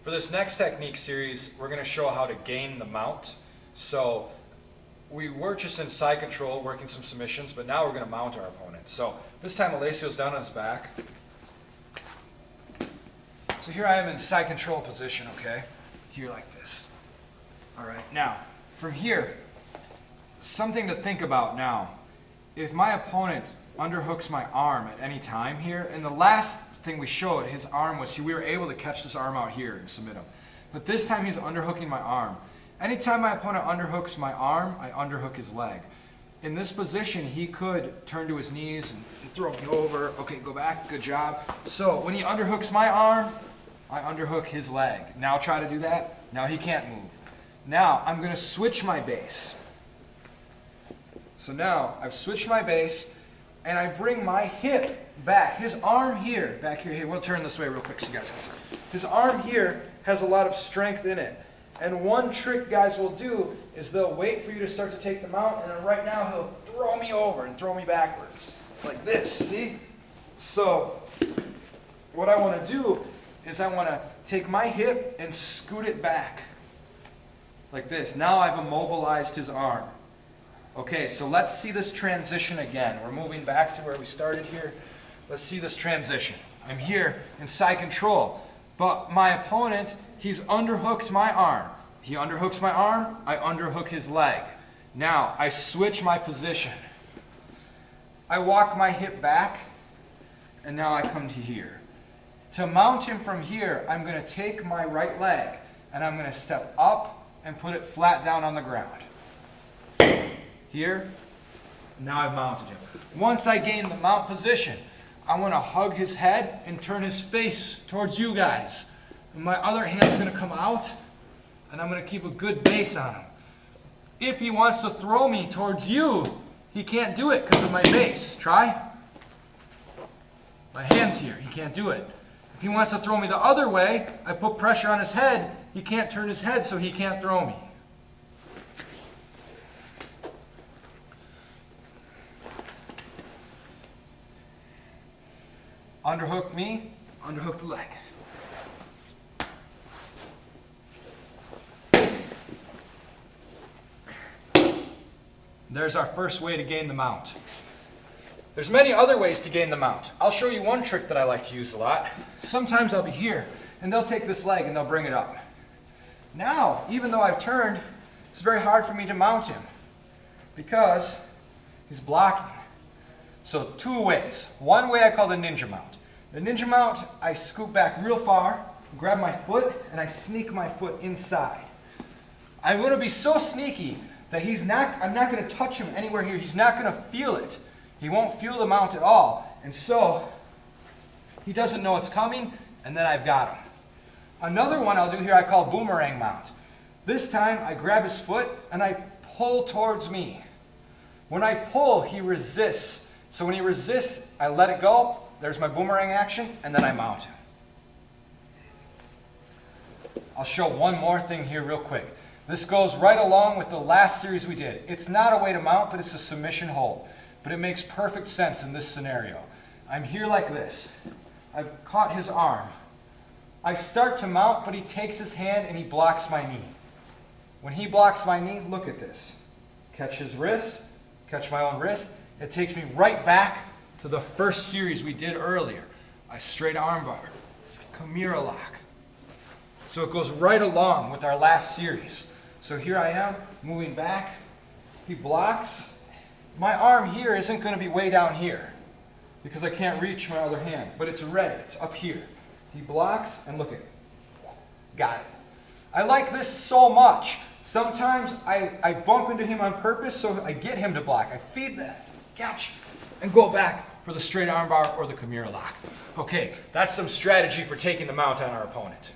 For this next technique series, we're going to show how to gain the mount. So we were just in side control, working some submissions, but now we're going to mount our opponent. So this time Alessio's down on his back. So here I am in side control position, okay? Here like this. All right, now from here, something to think about now. If my opponent underhooks my arm at any time here, and the last thing we showed, his arm was, we were able to catch this arm out here and submit him. But this time he's underhooking my arm. Anytime my opponent underhooks my arm, I underhook his leg. In this position, he could turn to his knees and throw me over. Okay, go back, good job. So when he underhooks my arm, I underhook his leg. Now try to do that. Now he can't move. Now I'm going to switch my base. So now I've switched my base, and I bring my hip back. His arm here, back here, we'll turn this way real quick so you guys can see. His arm here has a lot of strength in it. And one trick guys will do is they'll wait for you to start to take the mount, and then right now he'll throw me over and throw me backwards. Like this, see? So what I want to do is I want to take my hip and scoot it back. Like this. Now I've immobilized his arm. Okay, so let's see this transition again. We're moving back to where we started here. Let's see this transition. I'm here in side control, but my opponent, he's underhooked my arm. He underhooks my arm, I underhook his leg. Now, I switch my position. I walk my hip back, and now I come to here. To mount him from here, I'm going to take my right leg, and I'm going to step up and put it flat down on the ground. Here, now I've mounted him. Once I gain the mount position, I want to hug his head and turn his face towards you guys. And my other hand's going to come out, and I'm going to keep a good base on him. If he wants to throw me towards you, he can't do it because of my base. Try. My hand's here. He can't do it. If he wants to throw me the other way, I put pressure on his head. He can't turn his head, so he can't throw me. Underhook me, underhook the leg. There's our first way to gain the mount. There's many other ways to gain the mount. I'll show you one trick that I like to use a lot. Sometimes I'll be here, and they'll take this leg and they'll bring it up. Now, even though I've turned, it's very hard for me to mount him because he's blocking. So two ways. One way I call the ninja mount. The ninja mount, I scoop back real far, grab my foot, and I sneak my foot inside. I'm going to be so sneaky that I'm not going to touch him anywhere here. He's not going to feel it. He won't feel the mount at all. And so he doesn't know it's coming, and then I've got him. Another one I'll do here I call boomerang mount. This time I grab his foot and I pull towards me. When I pull, he resists. So when he resists, I let it go. There's my boomerang action, and then I mount him. I'll show one more thing here real quick. This goes right along with the last series we did. It's not a way to mount, but it's a submission hold. But it makes perfect sense in this scenario. I'm here like this. I've caught his arm. I start to mount, but he takes his hand and he blocks my knee. When he blocks my knee, look at this. Catch his wrist, catch my own wrist. It takes me right back to the first series we did earlier. I straight armbar, Chimera lock. So it goes right along with our last series. So here I am, moving back. He blocks. My arm here isn't going to be way down here because I can't reach my other hand, but it's ready. It's up here. He blocks, and look at it. Got it. I like this so much. Sometimes I bump into him on purpose so I get him to block. I feed that, catch, and go back for the straight armbar or the Chimera lock. Okay, that's some strategy for taking the mount on our opponent.